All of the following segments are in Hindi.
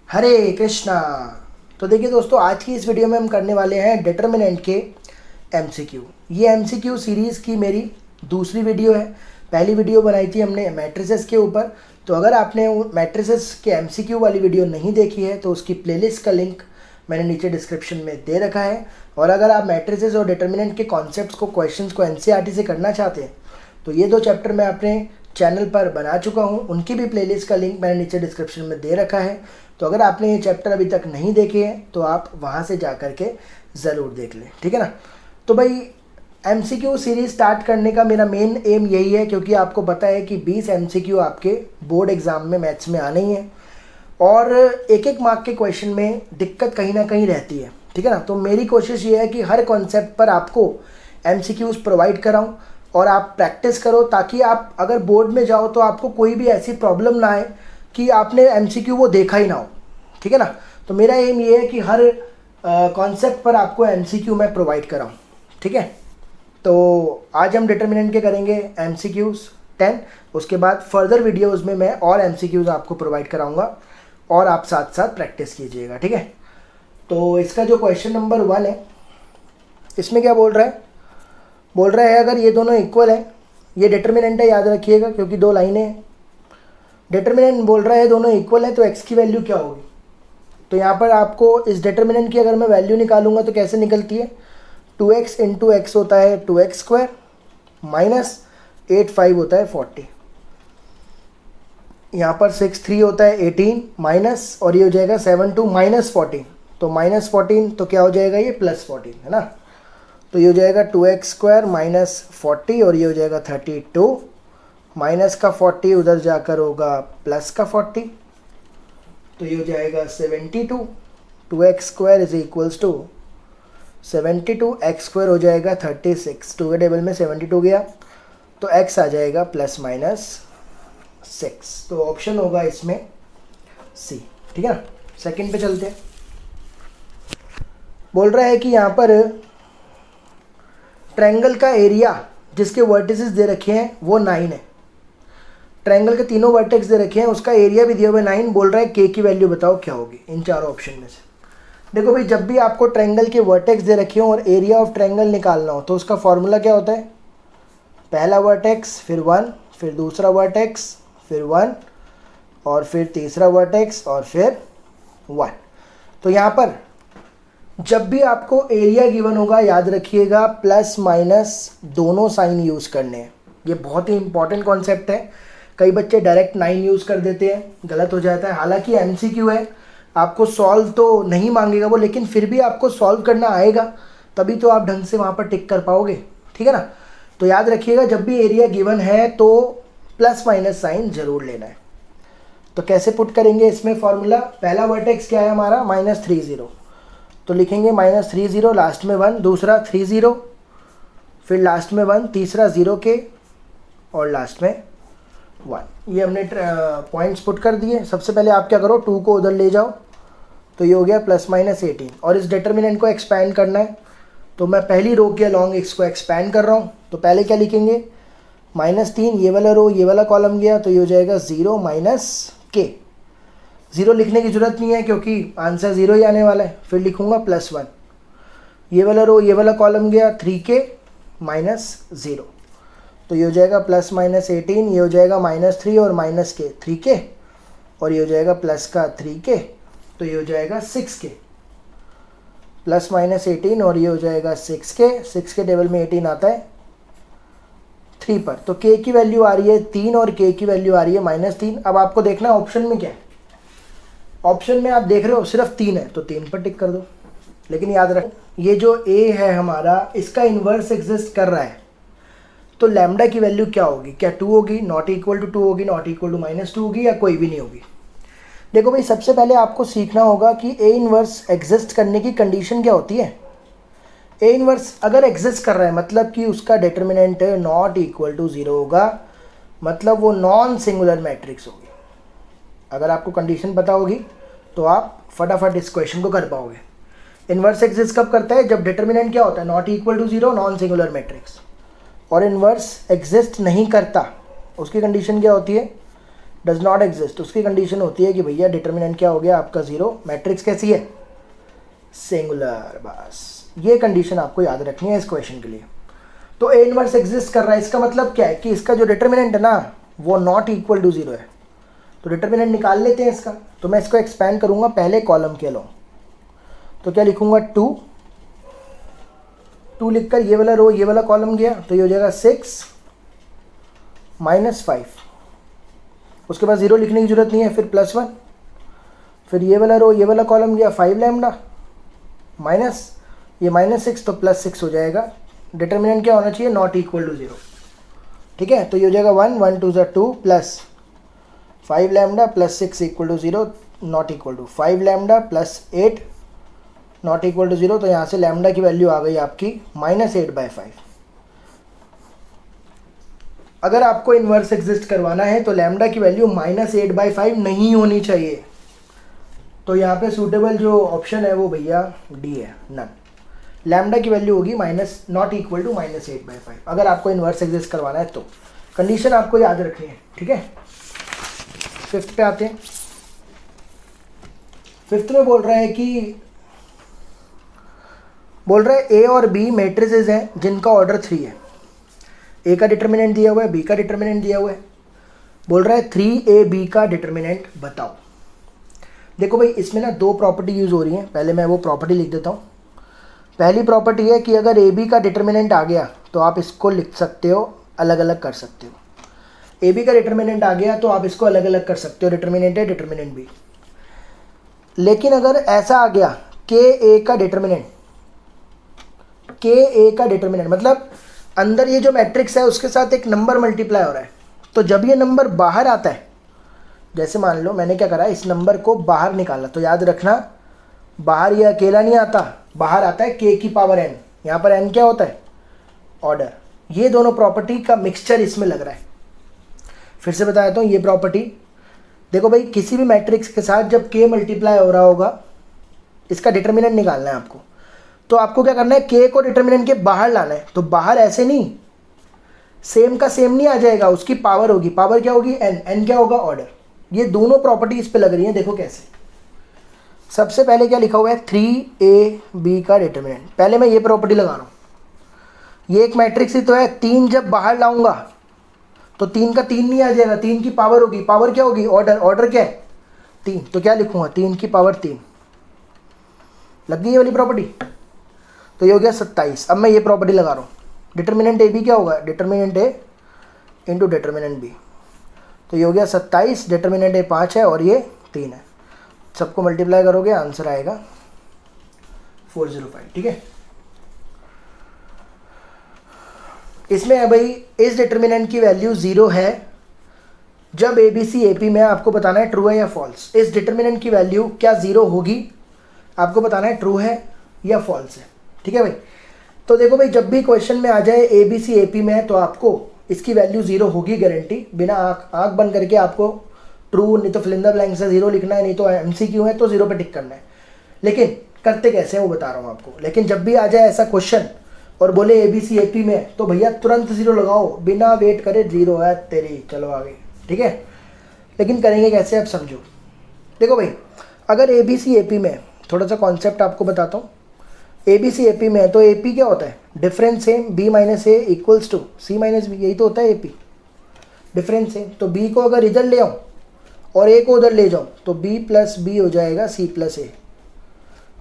हरे कृष्णा। तो देखिए दोस्तों, आज की इस वीडियो में हम करने वाले हैं डिटर्मिनेंट के एमसीक्यू। ये एमसीक्यू सीरीज़ की मेरी दूसरी वीडियो है। पहली वीडियो बनाई थी हमने मैट्रिसेस के ऊपर। तो अगर आपने मैट्रिसेस के एमसीक्यू वाली वीडियो नहीं देखी है तो उसकी प्लेलिस्ट का लिंक मैंने नीचे डिस्क्रिप्शन में दे रखा है। और अगर आप मैट्रिसेस और डिटर्मिनेंट के कॉन्सेप्ट्स को, क्वेश्चंस को एनसीईआरटी से करना चाहते हैं तो ये दो चैप्टर मैं अपने चैनल पर बना चुका हूँ। उनकी भी प्लेलिस्ट का लिंक मैंने नीचे डिस्क्रिप्शन में दे रखा है। तो अगर आपने ये चैप्टर अभी तक नहीं देखे हैं तो आप वहाँ से जा कर के ज़रूर देख लें, ठीक है ना। तो भाई एमसीक्यू सीरीज़ स्टार्ट करने का मेरा मेन एम यही है, क्योंकि आपको पता है कि 20 एमसीक्यू आपके बोर्ड एग्ज़ाम में मैथ्स में आने ही हैं और एक एक मार्क के क्वेश्चन में दिक्कत कहीं ना कहीं रहती है, ठीक है ना। तो मेरी कोशिश ये है कि हर कॉन्सेप्ट पर आपको एमसीक्यूज़ प्रोवाइड कराऊं और आप प्रैक्टिस करो, ताकि आप अगर बोर्ड में जाओ तो आपको कोई भी ऐसी प्रॉब्लम ना आए कि आपने एमसीक्यू वो देखा ही ना हो, ठीक है ना। तो मेरा एम ये है कि हर कॉन्सेप्ट पर आपको एमसीक्यू मैं प्रोवाइड कराऊं, ठीक है। तो आज हम डिटर्मिनेंट के करेंगे एमसीक्यूज़ 10। उसके बाद फर्दर वीडियोज़ में मैं और एमसीक्यूज़ आपको प्रोवाइड कराऊंगा और आप साथ साथ प्रैक्टिस कीजिएगा, ठीक है। तो इसका जो क्वेश्चन नंबर 1 है, इसमें क्या बोल रहा है? बोल रहा है अगर ये दोनों इक्वल है, ये डिटर्मिनेंट है, याद रखिएगा क्योंकि दो लाइनें हैं। डिटर्मिनेंट बोल रहा है दोनों इक्वल है तो एक्स की वैल्यू क्या होगी? तो यहाँ पर आपको इस डिटर्मिनेंट की अगर मैं वैल्यू निकालूंगा तो कैसे निकलती है? 2x इंटू एक्स होता है 2x स्क्वायर माइनस 8 होता है 40। यहाँ पर 6 3 होता है 18 माइनस, और ये हो जाएगा 7 2 माइनस 14। तो माइनस 14 तो क्या हो जाएगा? ये प्लस 14 है ना। तो ये हो जाएगा 2x स्क्वायर माइनस 40 और ये हो जाएगा 32। माइनस का 40 उधर जाकर होगा प्लस का 40, तो ये हो जाएगा 72। 2x square is equals to 72, X square हो जाएगा 36। 2 के टेबल में 72 गया तो x आ जाएगा प्लस माइनस 6। तो ऑप्शन होगा इसमें सी, ठीक है ना। सेकंड पे चलते हैं। बोल रहा है कि यहाँ पर ट्रायंगल का एरिया जिसके वर्टिसेस दे रखे हैं वो 9 है। ट्रायंगल के तीनों वर्टेक्स दे रखे हैं, उसका एरिया भी दिया हुआ है 9। बोल रहा है के की वैल्यू बताओ क्या होगी इन चारों ऑप्शन में से। देखो भाई, जब भी आपको ट्रायंगल के वर्टेक्स दे रखे हो और एरिया ऑफ ट्रायंगल निकालना हो तो उसका फॉर्मूला क्या होता है? पहला वर्टेक्स, फिर 1, फिर दूसरा वर्टेक्स, फिर 1, और फिर तीसरा वर्टेक्स, और फिर 1। तो यहाँ पर जब भी आपको एरिया गिवन होगा, याद रखिएगा प्लस माइनस दोनों साइन यूज़ करने हैं। ये बहुत ही इंपॉर्टेंट कॉन्सेप्ट है। कई बच्चे डायरेक्ट 9 यूज़ कर देते हैं, गलत हो जाता है। हालांकि एमसीक्यू है, आपको सॉल्व तो नहीं मांगेगा वो, लेकिन फिर भी आपको सॉल्व करना आएगा, तभी तो आप ढंग से वहाँ पर टिक कर पाओगे, ठीक है ना। तो याद रखिएगा जब भी एरिया गिवन है तो प्लस माइनस साइन जरूर लेना है। तो कैसे पुट करेंगे इसमें फॉर्मूला? पहला वर्टेक्स क्या है हमारा? -30। तो लिखेंगे -30, लास्ट में 1, दूसरा 30, फिर लास्ट में 1, तीसरा 0 के, और लास्ट में 1। ये हमने पॉइंट्स पुट कर दिए। सबसे पहले आप क्या करो, 2 को उधर ले जाओ तो ये हो गया प्लस माइनस 18। और इस डिटर्मिनेंट को एक्सपैंड करना है तो मैं पहली रो के अलॉन्ग इसको एक्सपैंड कर रहा हूँ। तो पहले क्या लिखेंगे? -3, ये वाला रो, ये वाला कॉलम गया तो ये हो जाएगा 0 माइनस के। 0 लिखने की ज़रूरत नहीं है क्योंकि आंसर 0 ही आने वाला है। फिर लिखूँगा +1, ये वाला रो, ये वाला कॉलम गया 3k माइनस 0। तो ये हो जाएगा प्लस माइनस 18, ये हो जाएगा -3 और माइनस के 3k, और ये हो जाएगा प्लस का 3k, तो ये हो जाएगा 6k। प्लस माइनस 18 और ये हो जाएगा 6k। 6 के टेबल में 18 आता है 3 पर, तो k की वैल्यू आ रही है 3 और k की वैल्यू आ रही है -3। अब आपको देखना ऑप्शन में क्या है। ऑप्शन में आप देख रहे हो सिर्फ 3 है तो 3 पर टिक कर दो। लेकिन याद रखो ये जो a है हमारा, इसका इन्वर्स एग्जिस्ट कर रहा है, तो लैम्डा की वैल्यू क्या होगी? क्या 2 होगी, नॉट इक्वल टू 2 होगी, नॉट इक्वल टू -2 होगी, या कोई भी नहीं होगी? देखो भाई, सबसे पहले आपको सीखना होगा कि ए इन्वर्स एग्जिस्ट करने की कंडीशन क्या होती है। ए इन्वर्स अगर एग्जिस्ट कर रहा है मतलब कि उसका डिटर्मिनेंट नॉट इक्वल टू 0 होगा, मतलब वो नॉन सिंगुलर मैट्रिक्स होगी। अगर आपको कंडीशन पता होगी तो आप फटाफट इस क्वेश्चन को कर पाओगे। इन्वर्स एग्जिस्ट कब करता है? जब डिटर्मिनेंट क्या होता है? Not equal to 0, non singular matrix. और इन्वर्स एग्जिस्ट नहीं करता, उसकी कंडीशन क्या होती है? डज नॉट एग्जिस्ट, उसकी कंडीशन होती है कि भैया डिटर्मिनेंट क्या हो गया आपका 0, मैट्रिक्स कैसी है, सिंगुलर। बस ये कंडीशन आपको याद रखनी है इस क्वेश्चन के लिए। तो ए इनवर्स एग्जिस्ट कर रहा है, इसका मतलब क्या है कि इसका जो डिटर्मिनेंट है ना वो नॉट इक्वल टू 0 है। तो डिटर्मिनेंट निकाल लेते हैं इसका। तो मैं इसको एक्सपैंड करूंगा पहले कॉलम के लो, तो क्या लिखूंगा 2 लिखकर ये वाला रो ये वाला कॉलम गया, तो ये हो जाएगा 6 -5। उसके बाद 0 लिखने की जरूरत नहीं है, फिर +1, फिर ये वाला रो ये वाला कॉलम गया 5 लैम्डा माइनस ये -6 तो +6 हो जाएगा। डिटर्मिनेंट क्या होना चाहिए, नॉट इक्वल टू 0। ठीक है, तो ये हो जाएगा 1 1 2 2 plus 5 lambda plus 6 equal to 0, not equal to 5 lambda plus 8 not equal to 0। तो यहाँ से लैम्डा की वैल्यू आ गई आपकी -8/5। अगर आपको इन्वर्स एग्जिस्ट करवाना है तो लैम्डा की वैल्यू -8/5 नहीं होनी चाहिए। तो यहाँ पे सूटेबल जो ऑप्शन है वो भैया डी है, नन। लैम्डा की वैल्यू होगी नॉट इक्वल टू -8/5 अगर आपको इन्वर्स एग्जिस्ट करवाना है तो। कंडीशन आपको याद रखनी है, ठीक है। 5th पे आते हैं। 5th में बोल रहा है ए और बी मैट्रिसेस हैं जिनका ऑर्डर 3 है। ए का डिटर्मिनेंट दिया हुआ है, बी का डिटर्मिनेंट दिया हुआ है। बोल रहा है 3AB का डिटर्मिनेंट बताओ। देखो भाई इसमें ना 2 प्रॉपर्टी यूज़ हो रही हैं, पहले मैं वो प्रॉपर्टी लिख देता हूँ। पहली प्रॉपर्टी है कि अगर AB का डिटर्मिनेंट आ गया तो आप इसको लिख सकते हो, अलग अलग कर सकते हो। AB का डिटर्मिनेंट आ गया तो आप इसको अलग अलग कर सकते हो, डिटर्मिनेंट है डिटर्मिनेंट भी। लेकिन अगर ऐसा आ गया KA का डिटर्मिनेंट मतलब अंदर ये जो मैट्रिक्स है उसके साथ एक नंबर मल्टीप्लाई हो रहा है, तो जब ये नंबर बाहर आता है, जैसे मान लो मैंने क्या करा, इस नंबर को बाहर निकाला, तो याद रखना बाहर ये अकेला नहीं आता, बाहर आता है k की पावर n। यहाँ पर n क्या होता है, ऑर्डर। ये दोनों प्रॉपर्टी का मिक्सचर इसमें लग रहा है। फिर से बता देता हूँ ये प्रॉपर्टी। देखो भाई किसी भी मैट्रिक्स के साथ जब k मल्टीप्लाई हो रहा होगा, इसका डिटर्मिनेंट निकालना है आपको, तो आपको क्या करना है, k को डिटर्मिनेंट के बाहर लाना है। तो बाहर ऐसे नहीं, सेम का सेम नहीं आ जाएगा, उसकी पावर होगी। पावर क्या होगी, n क्या होगा, ऑर्डर। ये दोनों प्रॉपर्टी इस पे लग रही हैं। देखो कैसे, सबसे पहले क्या लिखा हुआ है, 3AB का डिटर्मिनेंट। पहले मैं ये प्रॉपर्टी लगा रहा हूँ, ये एक मैट्रिक्स ही तो है, 3 जब बाहर लाऊंगा तो 3 का 3 नहीं आ जाएगा, 3 की पावर होगी। पावर क्या होगी, ऑर्डर। ऑर्डर क्या है, 3। तो क्या लिखूंगा, 3 की पावर 3। लग गई ये वाली प्रॉपर्टी। तो ये हो गया 27। अब मैं ये प्रॉपर्टी लगा रहा हूँ, डिटर्मिनेंट AB क्या होगा, determinant A into determinant B। तो ये हो गया 27, डिटर्मिनेंट A 5 है और ये 3 है। सबको मल्टीप्लाई करोगे आंसर आएगा 405। ठीक है, इसमें है भाई इस डिटर्मिनेंट की वैल्यू 0 है जब ABC AP में आपको बताना है ट्रू है या फॉल्स। इस डिटर्मिनेंट की वैल्यू क्या 0 होगी, आपको बताना है ट्रू है या फॉल्स है। ठीक है भाई, तो देखो भाई जब भी क्वेश्चन में आ जाए ABC AP में है तो आपको इसकी वैल्यू 0 होगी गारंटी, बिना आँख बंद करके आपको ट्रू नहीं तो फिल इन द ब्लैंक से 0 लिखना है, नहीं तो MCQ है तो 0 पे टिक करना है। लेकिन करते कैसे हैं वो बता रहा हूँ आपको। लेकिन जब भी आ जाए ऐसा क्वेश्चन और बोले ABC AP में है तो भैया तुरंत 0 लगाओ, बिना वेट करे 0 है तेरी, चलो आगे। ठीक है, लेकिन करेंगे कैसे, अब समझो। देखो भाई अगर ABC AP में, थोड़ा सा कॉन्सेप्ट आपको बताता हूँ। ABC AP में है तो AP क्या होता है, difference same, B minus A equals to C minus B, यही तो होता है AP, डिफरेंस सेम। तो B को अगर इधर ले आऊँ और A को उधर ले जाऊँ तो B प्लस B हो जाएगा C प्लस A,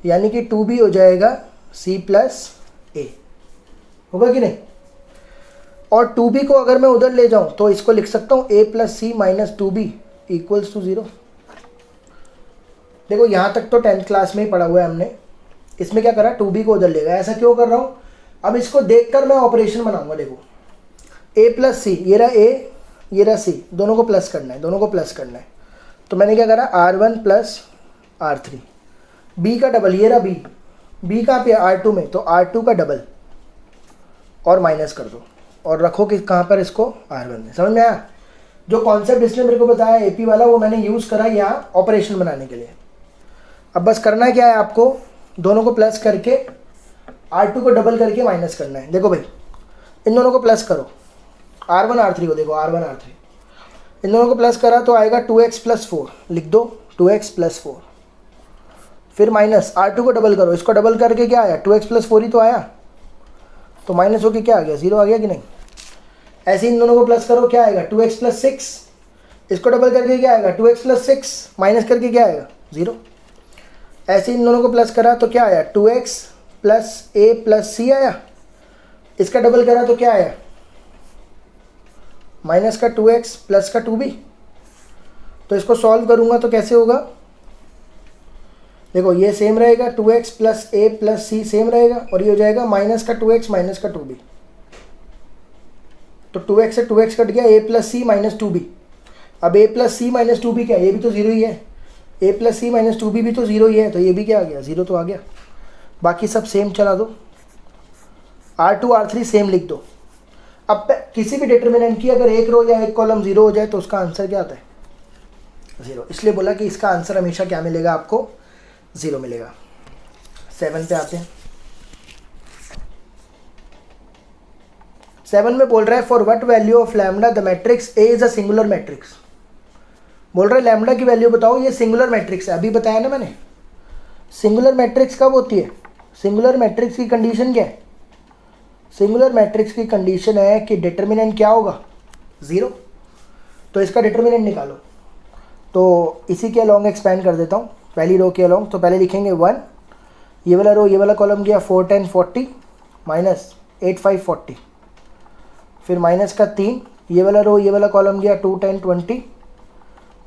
यानी कि 2B हो जाएगा C प्लस A, होगा कि नहीं। और 2B को अगर मैं उधर ले जाऊँ तो इसको लिख सकता हूँ A plus C minus 2B equals to 0। देखो यहाँ तक तो 10th क्लास में ही पढ़ा हुआ है हमने। इसमें क्या करा, 2B को उधर लेगा। ऐसा क्यों कर रहा हूँ, अब इसको देखकर मैं ऑपरेशन बनाऊंगा। देखो A प्लस C, ये रहा A ये रहा C, दोनों को प्लस करना है, दोनों को प्लस करना है। तो मैंने क्या करा, R1 प्लस R3, B का डबल, ये रहा B, B कहाँ पे R2 में, तो R2 का डबल और माइनस कर दो और रखो कि कहाँ पर, इसको R1 में। समझ में आया, जो कॉन्सेप्ट इसने मेरे को बताया AP वाला वो मैंने यूज़ करा यहाँ ऑपरेशन बनाने के लिए। अब बस करना क्या है आपको, दोनों को प्लस करके R2 को डबल करके माइनस करना है। देखो भाई इन दोनों को प्लस करो, R1 R3 को, देखो R1 R3, इन दोनों को प्लस करा तो आएगा 2x प्लस 4, लिख दो 2x प्लस 4। फिर माइनस R2 को डबल करो, इसको डबल करके क्या आया 2x प्लस 4 ही तो आया, तो माइनस होके क्या आ गया 0 आ गया कि नहीं। ऐसे इन दोनों को प्लस करो क्या आएगा 2x प्लस 6, इसको डबल करके क्या आएगा 2x प्लस 6, माइनस करके क्या आएगा 0। ऐसे इन दोनों को प्लस करा तो क्या आया 2x plus a plus c आया, इसका डबल करा तो क्या आया माइनस का 2x प्लस का 2b। तो इसको सॉल्व करूंगा तो कैसे होगा, देखो ये सेम रहेगा 2x plus a plus c same रहेगा, और ये हो जाएगा माइनस का 2x माइनस का 2b। तो 2x से 2x कट गया, a plus c minus 2b। अब a plus c minus 2b क्या है, ये भी तो 0 ही है, a plus c minus 2b भी तो 0 ही है, तो ये भी क्या आ गया 0 तो आ गया। बाकी सब सेम चला दो, R2 R3 सेम लिख दो। अब किसी भी डिटर्मिनेंट की अगर एक रो या एक कॉलम 0 हो जाए तो उसका आंसर क्या आता है 0, इसलिए बोला कि इसका आंसर हमेशा क्या मिलेगा आपको 0 मिलेगा। 7 पे आते हैं। 7 में बोल रहा है for what value of lambda the matrix A is a singular matrix. बोल रहा है लैम्डा की वैल्यू बताओ, ये सिंगुलर मैट्रिक्स है, अभी बताया ना मैंने। सिंगुलर मैट्रिक्स कब होती है, सिंगुलर मैट्रिक्स की कंडीशन क्या है, सिंगुलर मैट्रिक्स की कंडीशन है कि डिटर्मिनेंट क्या होगा 0। तो इसका डिटर्मिनेंट निकालो, तो इसी के अलॉन्ग एक्सपेंड कर देता हूँ, पहली रो के अलॉन्ग। तो पहले लिखेंगे 1, ये वाला रो ये वाला कॉलम गया 4 10 40 माइनस 8 5 40, फिर माइनस का 3, ये वाला रो ये वाला कॉलम गया 2 10 20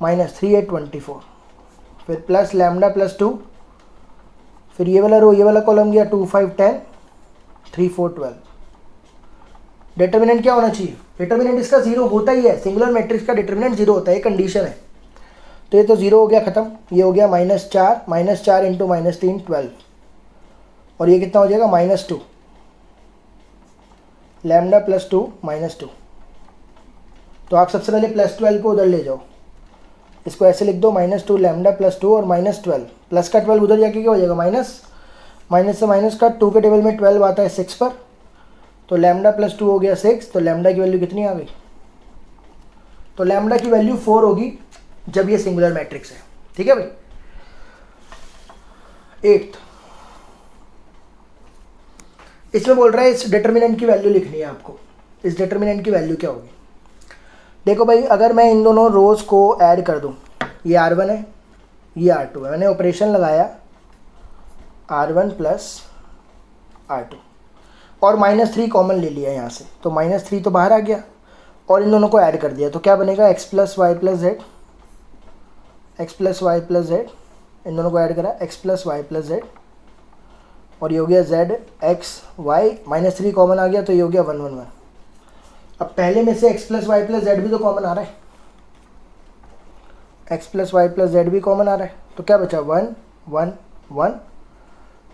माइनस 3 8 24, फिर प्लस लैम्डा प्लस 2, फिर ये वाला रो ये वाला कॉलम गया 2 5 10 3 4 12। डिटर्मिनेंट क्या होना चाहिए, डिटर्मिनेंट इसका 0 होता ही है, सिंगुलर मैट्रिक्स का डिटर्मिनेंट 0 होता है, ये कंडीशन है। तो ये तो 0 हो गया ख़त्म, ये हो गया -4 इंटू -3 12, और ये कितना हो जाएगा -2 लैम्डा प्लस 2 -2। तो आप सबसे पहले +12 को उधर ले जाओ, इसको ऐसे लिख दो -2 लैम्डा प्लस 2 और -12, प्लस का 12 उधर जाके क्या हो जाएगा माइनस, माइनस से माइनस का 2 के टेबल में 12 आता है 6 पर, तो लैम्डा प्लस 2 हो गया 6, तो लैम्डा की वैल्यू कितनी आ गई, तो लैम्डा की वैल्यू 4 होगी जब ये सिंगुलर मैट्रिक्स है। ठीक है भाई। 8 इसमें बोल रहा है इस डिटर्मिनेंट की वैल्यू लिखनी है आपको, इस डिटर्मिनेंट की वैल्यू क्या होगी। देखो भाई अगर मैं इन दोनों रोज को ऐड कर दूं, ये R1 है ये R2 है, मैंने ऑपरेशन लगाया R1 प्लस R2 और -3 कॉमन ले लिया यहाँ से, तो -3 तो बाहर आ गया, और इन दोनों को ऐड कर दिया तो क्या बनेगा x plus Y plus Z, X plus Y plus Z, इन दोनों को ऐड करा x plus Y plus Z, और ये हो गया z x y, -3 कॉमन आ गया तो ये हो गया 1 1 1। अब पहले में से x plus Y plus Z भी तो कॉमन आ रहा है, x plus Y plus Z भी कॉमन आ रहा है, तो क्या बचा 1 1 1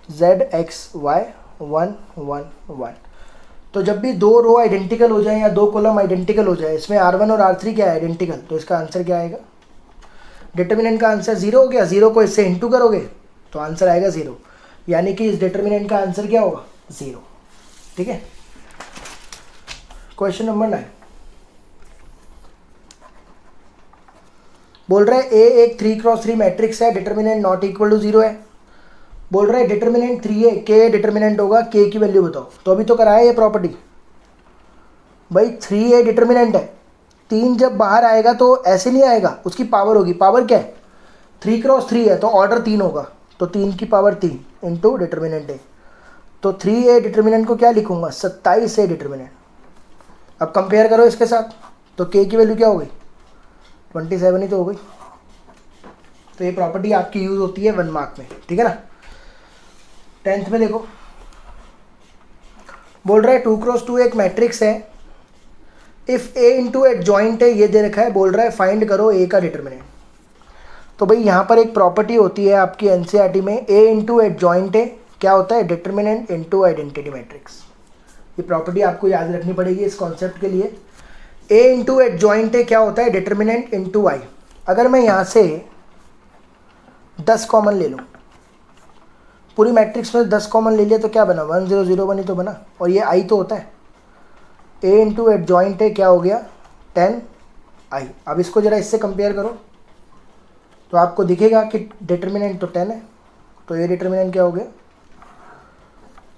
z x y 1 1 1। तो जब भी दो रो आइडेंटिकल हो जाए या दो कॉलम आइडेंटिकल हो जाए, इसमें R1 और R3 क्या है आइडेंटिकल, तो इसका आंसर क्या आएगा, डिटर्मिनेंट का आंसर 0 हो गया, 0 को इससे इंटू करोगे तो आंसर आएगा 0, यानी कि इस डिटर्मिनेंट का आंसर क्या होगा 0। ठीक है। क्वेश्चन नंबर 9 बोल रहा है ए एक 3x3 मैट्रिक्स है, डिटर्मिनेंट नॉट इक्वल टू 0 है। बोल रहा है डिटर्मिनेंट 3 है, के डिटर्मिनेंट होगा, के की वैल्यू बताओ। तो अभी तो कराया ये प्रॉपर्टी भाई, 3 डिटर्मिनेंट है, 3 जब बाहर आएगा तो ऐसे नहीं आएगा, उसकी पावर होगी, पावर क्या है 3x3 है तो ऑर्डर 3 होगा, तो 3 की पावर 3 इंटू डिटर्मिनेंट है, तो 3 डिटर्मिनेंट को क्या लिखूंगा 27 डिटर्मिनेंट। अब कंपेयर करो इसके साथ, तो के की वैल्यू क्या हो गई 27 ही तो हो गई। तो ये प्रॉपर्टी आपकी यूज होती है 1 मार्क में, ठीक है ना। 10th में देखो बोल रहा है 2x2 एक मैट्रिक्स है, इफ ए इंटू एडजॉइंट है, ये दे रखा है, बोल रहा है फाइंड करो ए का डिटर्मिनेंट। तो भाई यहाँ पर एक प्रॉपर्टी होती है आपकी एनसीईआरटी में, ए इंटू एडजॉइंट है क्या होता है डिटर्मिनेंट इंटू आइडेंटिटी मैट्रिक्स। ये प्रॉपर्टी आपको याद रखनी पड़ेगी इस कॉन्सेप्ट के लिए। ए इंटू एडजॉइंट है क्या होता है डिटर्मिनेंट इंटू आई। अगर मैं यहाँ से 10 कॉमन ले लूँ, पूरी मैट्रिक्स में 10 कॉमन ले लिया तो क्या बना 1 0 0 1 ही तो बना, और ये आई तो होता है। ए इंटू एडजॉइंट है क्या हो गया 10 आई। अब इसको ज़रा इससे कंपेयर करो तो आपको दिखेगा कि डिटर्मिनेंट तो 10 है, तो ये डिटर्मिनेंट क्या हो गया।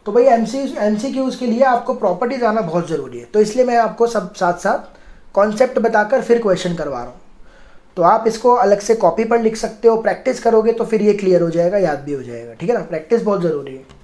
तो भाई MCQs के लिए आपको प्रॉपर्टीज आना बहुत ज़रूरी है, तो इसलिए मैं आपको सब साथ साथ कॉन्सेप्ट बताकर फिर क्वेश्चन करवा रहा हूँ। तो आप इसको अलग से कॉपी पर लिख सकते हो, प्रैक्टिस करोगे तो फिर ये क्लियर हो जाएगा, याद भी हो जाएगा, ठीक है ना। प्रैक्टिस बहुत ज़रूरी है।